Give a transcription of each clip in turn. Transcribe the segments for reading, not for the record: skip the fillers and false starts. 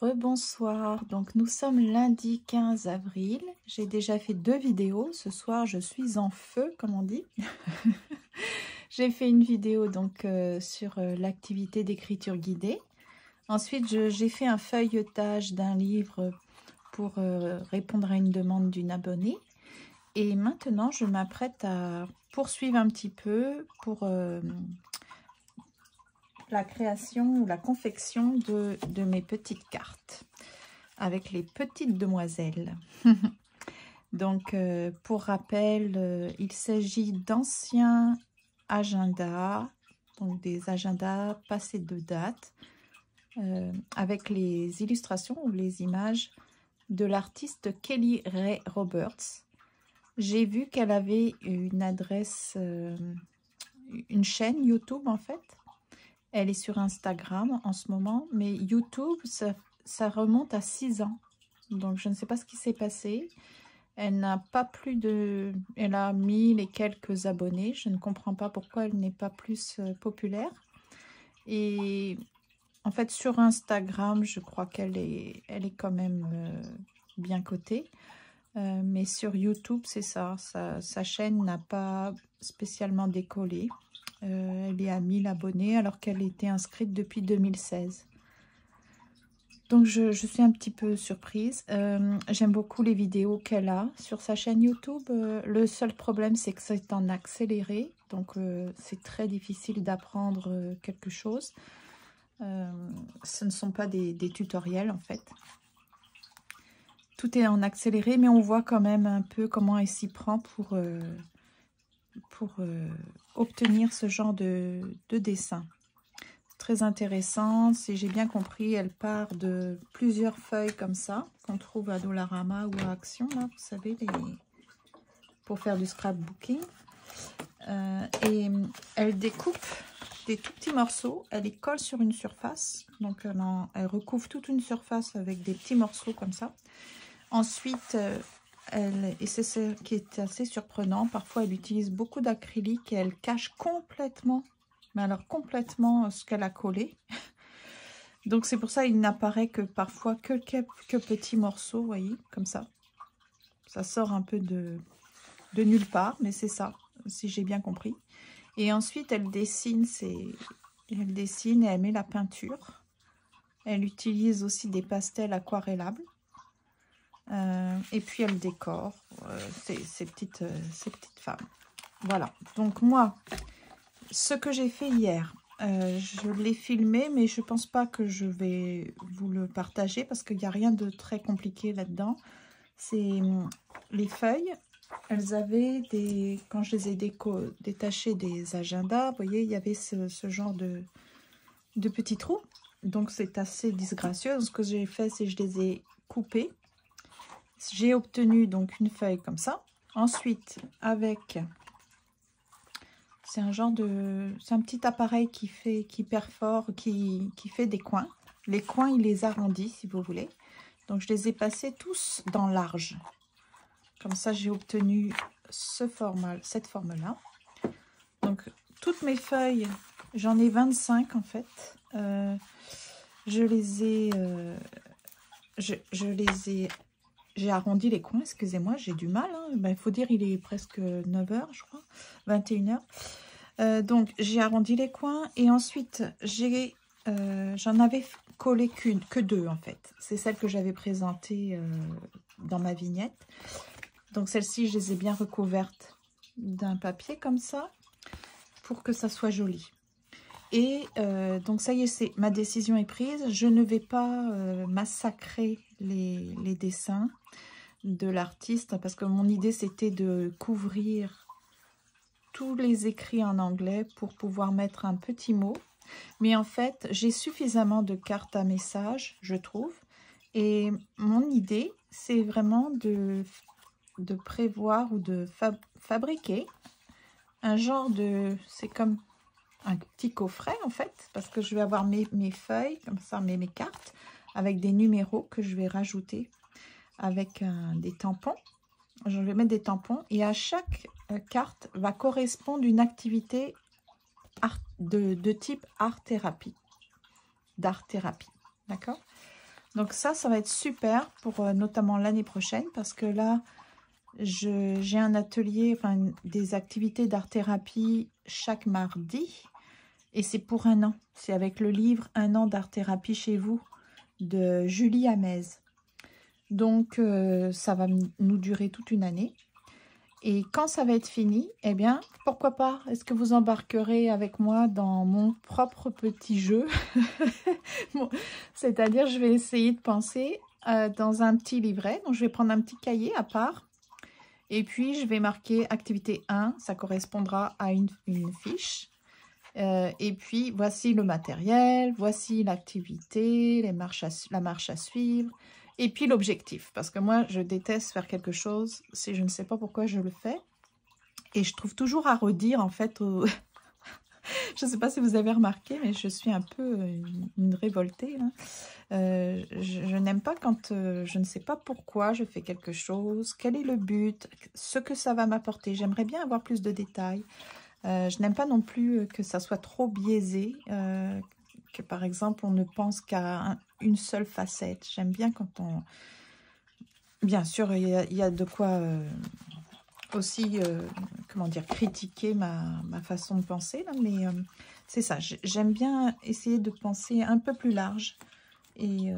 Rebonsoir, donc nous sommes lundi 15 avril. J'ai déjà fait 2 vidéos. Ce soir, je suis en feu, comme on dit. J'ai fait une vidéo donc sur l'activité d'écriture guidée. Ensuite, j'ai fait un feuilletage d'un livre pour répondre à une demande d'une abonnée. Et maintenant, je m'apprête à poursuivre un petit peu pour la création ou la confection de mes petites cartes avec les petites demoiselles. Donc, pour rappel, il s'agit d'anciens agendas, donc des agendas passés de date, avec les illustrations ou les images de l'artiste Kelly Rae Roberts. J'ai vu qu'elle avait une adresse, une chaîne YouTube en fait. Elle est sur Instagram en ce moment, mais YouTube, ça remonte à 6 ans. Donc, je ne sais pas ce qui s'est passé. Elle n'a pas plus de... Elle a 1000 et quelques abonnés. Je ne comprends pas pourquoi elle n'est pas plus populaire. Et en fait, sur Instagram, je crois qu'elle est quand même bien cotée. Mais sur YouTube, c'est ça. Sa chaîne n'a pas spécialement décollé. Elle est à 1000 abonnés alors qu'elle était inscrite depuis 2016. Donc je suis un petit peu surprise. J'aime beaucoup les vidéos qu'elle a sur sa chaîne YouTube. Le seul problème, c'est que c'est en accéléré. Donc c'est très difficile d'apprendre quelque chose. Ce ne sont pas des tutoriels en fait. Tout est en accéléré, mais on voit quand même un peu comment elle s'y prend pour obtenir ce genre de dessin. Très intéressant, si j'ai bien compris, elle part de plusieurs feuilles comme ça, qu'on trouve à Dollarama ou à Action, là, vous savez, pour faire du scrapbooking. Et elle découpe des tout petits morceaux, elle les colle sur une surface, donc elle recouvre toute une surface avec des petits morceaux comme ça. Ensuite, et c'est ce qui est assez surprenant, parfois elle utilise beaucoup d'acrylique et elle cache complètement, mais alors complètement ce qu'elle a collé. Donc c'est pour ça qu'il n'apparaît que parfois que petits morceaux, vous voyez, comme ça. Ça sort un peu de nulle part, mais c'est ça, si j'ai bien compris. Et ensuite elle dessine et elle met la peinture. Elle utilise aussi des pastels aquarellables. Et puis elle décore ces petites femmes. Voilà, donc moi, ce que j'ai fait hier, je l'ai filmé, mais je pense pas que je vais vous le partager parce qu'il n'y a rien de très compliqué là-dedans. C'est les feuilles, elles avaient des... Quand je les ai détachées des agendas, vous voyez, il y avait ce genre de petits trous. Donc c'est assez disgracieux. Ce que j'ai fait, c'est que je les ai coupés. J'ai obtenu donc une feuille comme ça. Ensuite, avec... C'est un genre de... C'est un petit appareil qui perfore, qui fait des coins. Les coins, il les arrondit, si vous voulez. Donc, je les ai passés tous dans large. Comme ça, j'ai obtenu cette forme-là. Donc, toutes mes feuilles, j'en ai 25 en fait. Je les ai... J'ai arrondi les coins, excusez-moi, j'ai du mal. Hein. Ben, faut dire, il est presque 9 h, je crois, 21 h. Donc, j'ai arrondi les coins et ensuite, j'en avais collé que 2, en fait. C'est celle que j'avais présentée dans ma vignette. Donc, celle-ci, je les ai bien recouvertes d'un papier comme ça pour que ça soit joli. Et donc, ça y est, ma décision est prise. Je ne vais pas massacrer les dessins de l'artiste parce que mon idée, c'était de couvrir tous les écrits en anglais pour pouvoir mettre un petit mot. Mais en fait, j'ai suffisamment de cartes à message, je trouve. Et mon idée, c'est vraiment de prévoir ou de fabriquer un genre de... C'est comme... un petit coffret en fait, parce que je vais avoir mes feuilles, comme ça, mes cartes, avec des numéros que je vais rajouter avec des tampons. Je vais mettre des tampons et à chaque carte va correspondre une activité de type d'art-thérapie, d'accord? Donc ça va être super pour notamment l'année prochaine parce que là, j'ai un atelier, enfin des activités d'art-thérapie chaque mardi et c'est pour 1 an. C'est avec le livre 1 an d'art-thérapie chez vous de Julie Hamez. Donc ça va nous durer toute une année. Et quand ça va être fini, eh bien, pourquoi pas? Est-ce que vous embarquerez avec moi dans mon propre petit jeu? Bon, c'est-à-dire, je vais essayer de penser dans un petit livret. Donc, je vais prendre un petit cahier à part. Et puis, je vais marquer activité 1. Ça correspondra à une fiche. Et puis, voici le matériel. Voici l'activité, la marche à suivre. Et puis l'objectif, parce que moi, je déteste faire quelque chose si je ne sais pas pourquoi je le fais. Et je trouve toujours à redire, en fait, je ne sais pas si vous avez remarqué, mais je suis un peu une révoltée. Hein. Je n'aime pas quand je ne sais pas pourquoi je fais quelque chose, quel est le but, ce que ça va m'apporter. J'aimerais bien avoir plus de détails. Je n'aime pas non plus que ça soit trop biaisé, que par exemple, on ne pense qu'à une seule facette. J'aime bien quand on... Bien sûr, il y a de quoi aussi, comment dire, critiquer ma façon de penser, là, mais c'est ça. J'aime bien essayer de penser un peu plus large et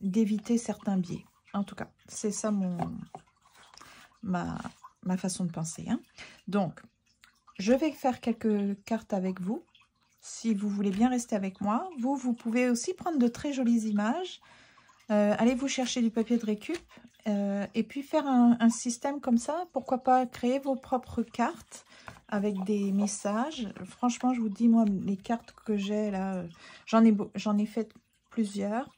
d'éviter certains biais. En tout cas, c'est ça ma façon de penser. Hein. Donc, je vais faire quelques cartes avec vous. Si vous voulez bien rester avec moi, vous pouvez aussi prendre de très jolies images. Allez vous chercher du papier de récup et puis faire un système comme ça. Pourquoi pas créer vos propres cartes avec des messages. Franchement, je vous dis, moi, les cartes que j'ai là, j'en ai fait plusieurs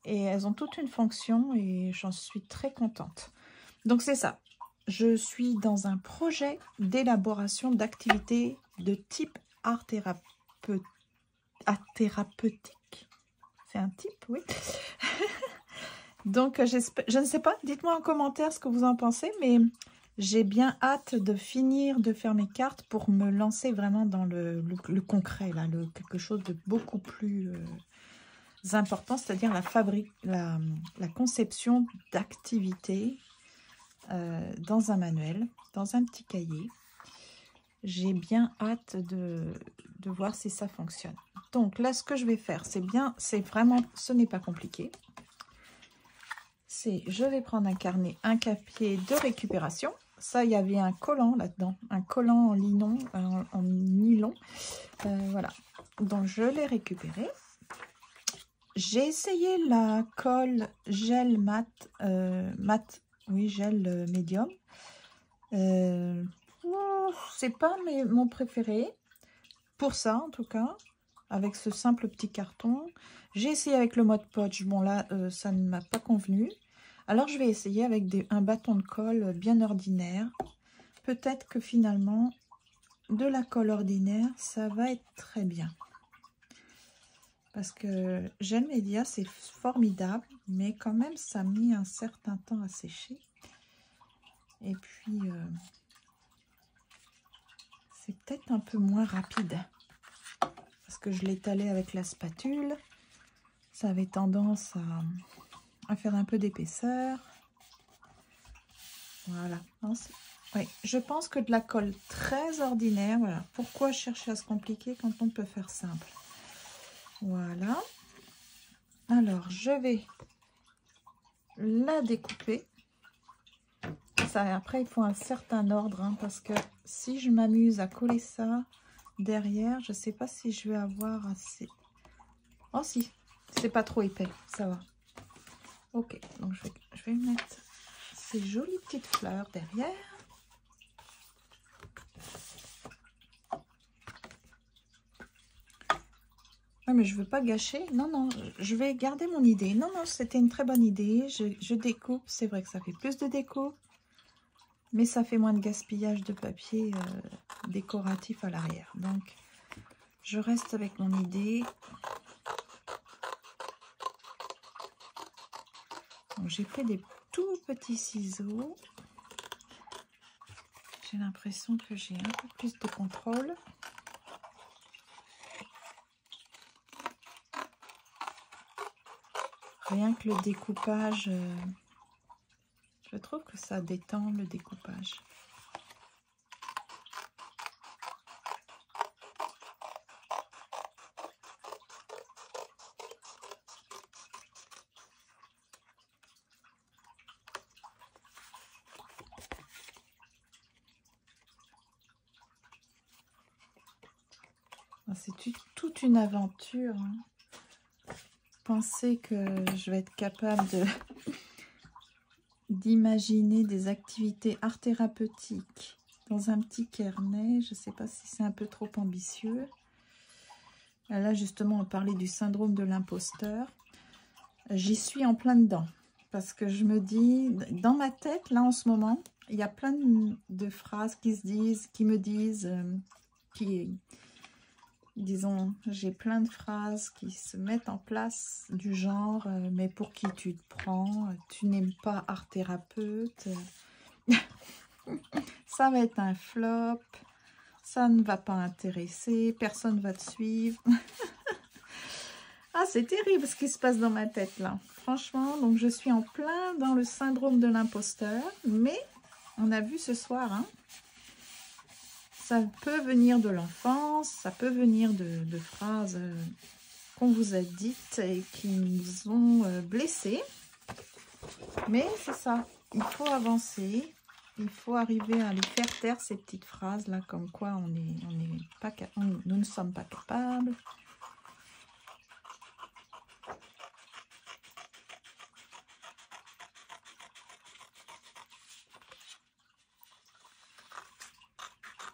et elles ont toute une fonction et j'en suis très contente. Donc, c'est ça. Je suis dans un projet d'élaboration d'activités de type art thérapeutique. C'est un type, oui. Donc, je ne sais pas, dites-moi en commentaire ce que vous en pensez, mais j'ai bien hâte de finir de faire mes cartes pour me lancer vraiment dans le concret, là, quelque chose de beaucoup plus important, c'est-à-dire la conception d'activités dans un manuel, dans un petit cahier. J'ai bien hâte de voir si ça fonctionne. Donc là, ce que je vais faire, c'est vraiment, ce n'est pas compliqué. Je vais prendre un carnet, un papier de récupération. Ça, il y avait un collant là-dedans, un collant en nylon. Voilà, donc je l'ai récupéré. J'ai essayé la colle gel mat, gel médium. C'est pas mon préféré, pour ça en tout cas, avec ce simple petit carton. J'ai essayé avec le Mod Podge, bon là, ça ne m'a pas convenu. Alors, je vais essayer avec un bâton de colle bien ordinaire. Peut-être que finalement, de la colle ordinaire, ça va être très bien. Parce que Gel Média, c'est formidable, mais quand même, ça a mis un certain temps à sécher. Et puis, c'est peut-être un peu moins rapide. Parce que je l'ai étalé avec la spatule. Ça avait tendance à faire un peu d'épaisseur. Voilà. Oui, je pense que de la colle très ordinaire, voilà. Pourquoi chercher à se compliquer quand on peut faire simple? Voilà. Alors, je vais la découper. Ça, après, il faut un certain ordre, hein, parce que si je m'amuse à coller ça derrière, je ne sais pas si je vais avoir assez. Oh si, c'est pas trop épais, ça va. Ok, donc je vais mettre ces jolies petites fleurs derrière. Ouais, mais je veux pas gâcher. Non, non, je vais garder mon idée. Non, non, c'était une très bonne idée. Je découpe. C'est vrai que ça fait plus de déco, mais ça fait moins de gaspillage de papier décoratif à l'arrière. Donc, je reste avec mon idée. J'ai pris des tout petits ciseaux. J'ai l'impression que j'ai un peu plus de contrôle. Rien que le découpage, je trouve que ça détend le découpage. C'est toute une aventure. Hein. Pensez que je vais être capable d'imaginer des activités art-thérapeutiques dans un petit carnet. Je ne sais pas si c'est un peu trop ambitieux. Là, justement, on parlait du syndrome de l'imposteur. J'y suis en plein dedans. Parce que je me dis, dans ma tête, là, en ce moment, il y a plein de phrases qui se disent, qui me disent, disons, j'ai plein de phrases qui se mettent en place du genre mais pour qui tu te prends, tu n'aimes pas art thérapeute, ça va être un flop, ça ne va pas intéresser, personne ne va te suivre. Ah, c'est terrible ce qui se passe dans ma tête là, franchement. Donc je suis en plein dans le syndrome de l'imposteur, mais on a vu ce soir, hein, ça peut venir de l'enfance, ça peut venir de phrases qu'on vous a dites et qui nous ont blessés. Mais c'est ça, il faut avancer, il faut arriver à les faire taire, ces petites phrases là, comme quoi nous ne sommes pas capables.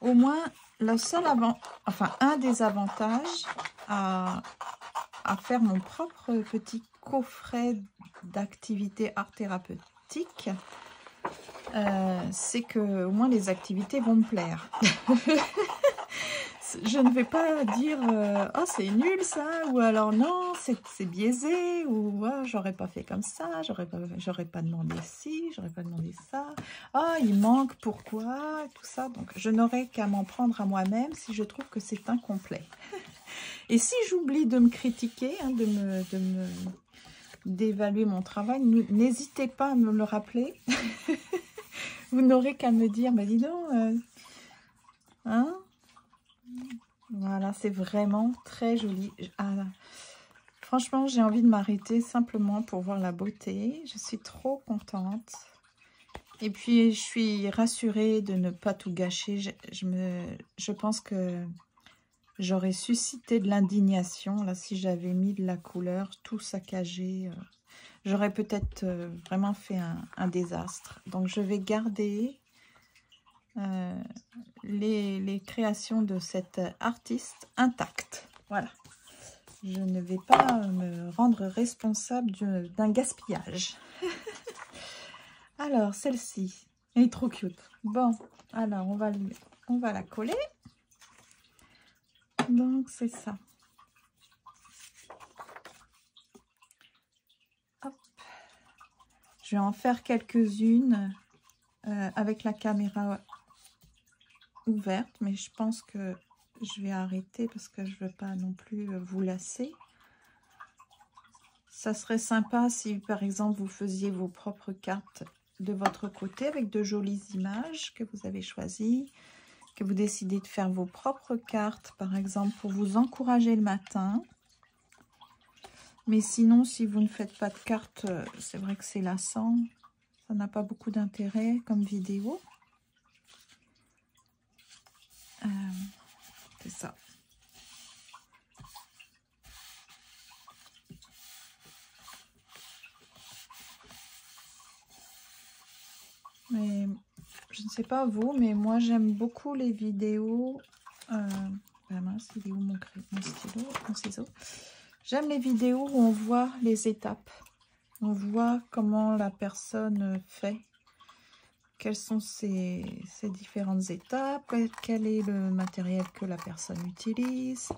Au moins, un des avantages à faire mon propre petit coffret d'activités art thérapeutiques, c'est que au moins les activités vont me plaire. Je ne vais pas dire oh c'est nul ça, ou alors non c'est biaisé, ou oh, j'aurais pas fait comme ça, j'aurais pas demandé ci, j'aurais pas demandé ça, oh il manque pourquoi, tout ça. Donc je n'aurai qu'à m'en prendre à moi-même si je trouve que c'est incomplet. Et si j'oublie de me critiquer, hein, d'évaluer mon travail, n'hésitez pas à me le rappeler. Vous n'aurez qu'à me dire, bah dis donc, hein. Voilà, c'est vraiment très joli. Franchement, j'ai envie de m'arrêter simplement pour voir la beauté. Je suis trop contente. Et puis, je suis rassurée de ne pas tout gâcher. Je pense que j'aurais suscité de l'indignation là si j'avais mis de la couleur, tout saccagé. J'aurais peut-être vraiment fait un désastre. Donc, je vais garder les créations de cet artiste intactes. Voilà. Je ne vais pas me rendre responsable d'un gaspillage. Alors, celle-ci, elle est trop cute. Bon, alors, on va la coller. Donc, c'est ça. Hop. Je vais en faire quelques-unes avec la caméra ouverte, mais je pense que je vais arrêter parce que je ne veux pas non plus vous lasser. Ça serait sympa si, par exemple, vous faisiez vos propres cartes de votre côté avec de jolies images que vous avez choisies, que vous décidez de faire vos propres cartes, par exemple, pour vous encourager le matin. Mais sinon, si vous ne faites pas de cartes, c'est vrai que c'est lassant. Ça n'a pas beaucoup d'intérêt comme vidéo. C'est ça. Mais je ne sais pas vous, mais moi j'aime beaucoup les vidéos. Mince, il est où mon stylo, mon ciseau? J'aime les vidéos où on voit les étapes. On voit comment la personne fait. Quelles sont ces différentes étapes? Quel est le matériel que la personne utilise?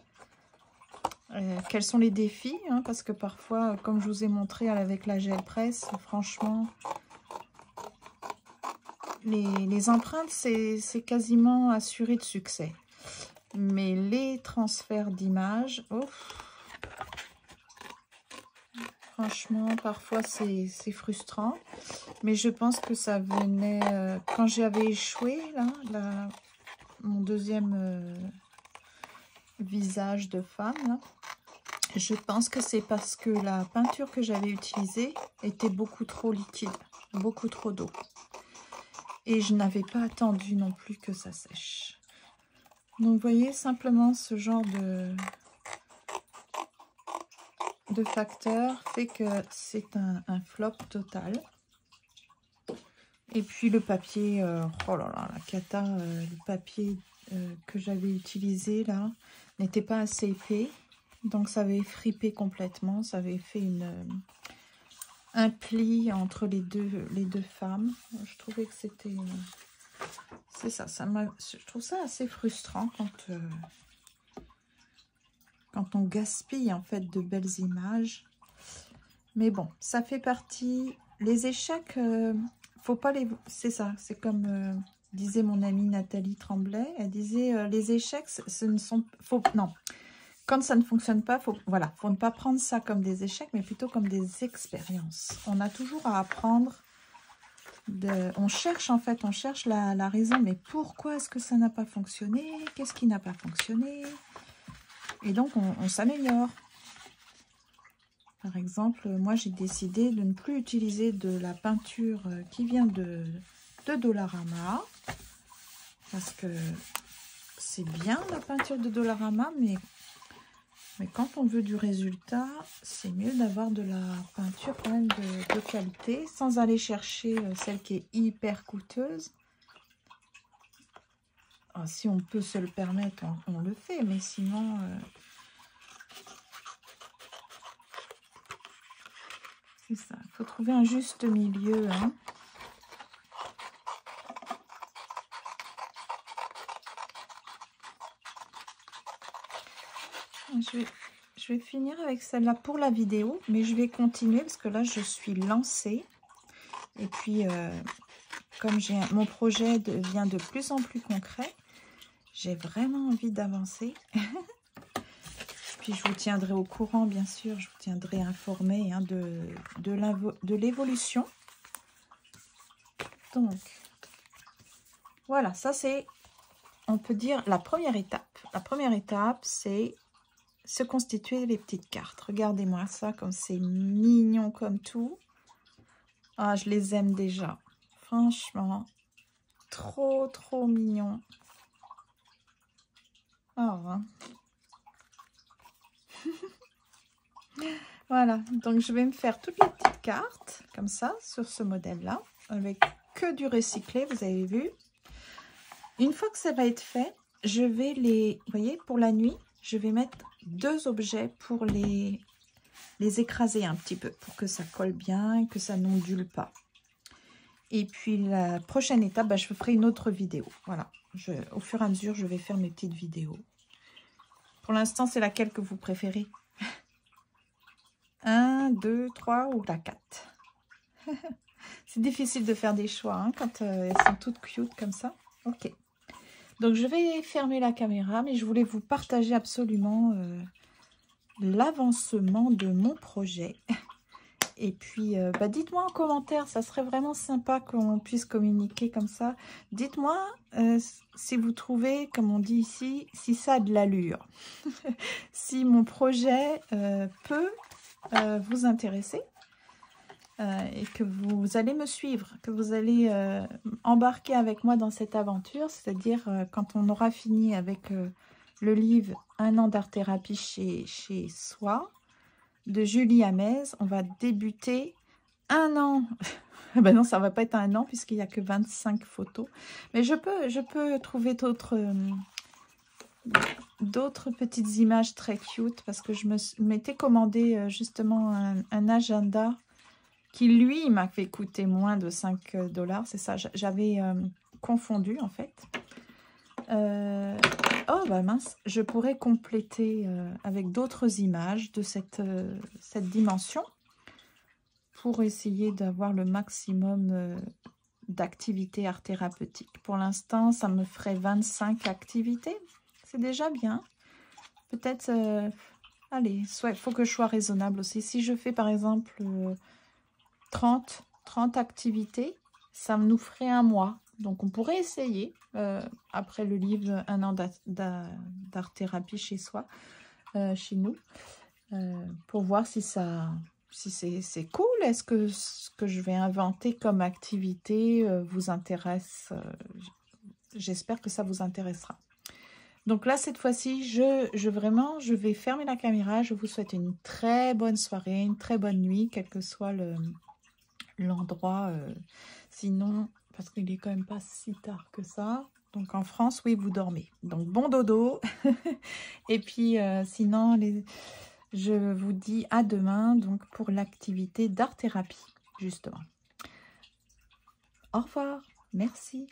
Quels sont les défis, hein, parce que parfois, comme je vous ai montré avec la gel presse, franchement, les empreintes, c'est quasiment assuré de succès. Mais les transferts d'images, oh, Franchement, parfois c'est frustrant. Mais je pense que ça venait quand j'avais échoué, là, mon deuxième visage de femme. Là. Je pense que c'est parce que la peinture que j'avais utilisée était beaucoup trop liquide, beaucoup trop d'eau. Et je n'avais pas attendu non plus que ça sèche. Donc, vous voyez, simplement ce genre de facteur fait que c'est un flop total. Et puis le papier, oh là là, la cata, le papier que j'avais utilisé là n'était pas assez épais. Donc ça avait fripé complètement, ça avait fait un pli entre les deux femmes. Je trouvais que c'était... c'est ça, je trouve ça assez frustrant quand on gaspille en fait de belles images. Mais bon, ça fait partie... Les échecs, faut pas les... C'est ça, c'est comme disait mon amie Nathalie Tremblay. Elle disait, les échecs, ce ne sont... non, quand ça ne fonctionne pas, faut ne pas prendre ça comme des échecs, mais plutôt comme des expériences. On a toujours à apprendre. On cherche en fait, la raison. Mais pourquoi est-ce que ça n'a pas fonctionné? Qu'est-ce qui n'a pas fonctionné? Et donc, on s'améliore. Par exemple, moi, j'ai décidé de ne plus utiliser de la peinture qui vient de Dollarama. Parce que c'est bien la peinture de Dollarama, mais quand on veut du résultat, c'est mieux d'avoir de la peinture quand même de qualité, sans aller chercher celle qui est hyper coûteuse. Alors, si on peut se le permettre, on le fait, mais sinon... c'est ça, il faut trouver un juste milieu. Hein. Je vais finir avec celle-là pour la vidéo, mais je vais continuer parce que là, je suis lancée. Et puis, comme mon projet devient de plus en plus concret, j'ai vraiment envie d'avancer. Puis, je vous tiendrai au courant, bien sûr. Je vous tiendrai informé hein, de l'évolution. Donc, voilà, ça c'est, on peut dire, la première étape. La première étape, c'est se constituer les petites cartes. Regardez-moi ça, comme c'est mignon comme tout. Ah, je les aime déjà. Franchement, trop, trop mignon. Oh, hein. Voilà, donc je vais me faire toutes les petites cartes, comme ça, sur ce modèle-là, avec que du recyclé, vous avez vu. Une fois que ça va être fait, je vais les... Vous voyez, pour la nuit, je vais mettre 2 objets pour les écraser un petit peu, pour que ça colle bien, que ça n'ondule pas. Et puis la prochaine étape, bah, je ferai une autre vidéo. Voilà, au fur et à mesure, je vais faire mes petites vidéos. Pour l'instant, c'est laquelle que vous préférez? 1, 2, 3 ou la 4? C'est difficile de faire des choix hein, quand elles sont toutes cute comme ça. Ok. Donc, je vais fermer la caméra, mais je voulais vous partager absolument l'avancement de mon projet. Et puis, bah, dites-moi en commentaire, ça serait vraiment sympa qu'on puisse communiquer comme ça. Dites-moi si vous trouvez, comme on dit ici, si ça a de l'allure. Si mon projet peut vous intéresser et que vous allez me suivre, que vous allez embarquer avec moi dans cette aventure, c'est-à-dire quand on aura fini avec le livre « Un an d'art-thérapie chez soi », de Julie Hamez, on va débuter 1 an. Ben non, ça va pas être 1 an puisqu'il n'y a que 25 photos. Mais je peux trouver d'autres petites images très cute parce que je m'étais commandé justement un agenda qui, lui, m'a fait coûter moins de 5 $. C'est ça, j'avais confondu en fait. Oh, bah mince, je pourrais compléter avec d'autres images de cette dimension pour essayer d'avoir le maximum d'activités art thérapeutiques. Pour l'instant, ça me ferait 25 activités. C'est déjà bien. Peut-être Allez, il faut que je sois raisonnable aussi. Si je fais par exemple 30 activités, ça nous ferait un mois. Donc on pourrait essayer, après le livre Un an d'art-thérapie chez soi, chez nous, pour voir si c'est cool. Est-ce que ce que je vais inventer comme activité vous intéresse? J'espère que ça vous intéressera. Donc là, cette fois-ci, je vais fermer la caméra. Je vous souhaite une très bonne soirée, une très bonne nuit, quel que soit l'endroit. Sinon, parce qu'il est quand même pas si tard que ça. Donc en France, oui, vous dormez. Donc bon dodo. Et puis sinon, je vous dis à demain donc pour l'activité d'art-thérapie, justement. Au revoir. Merci.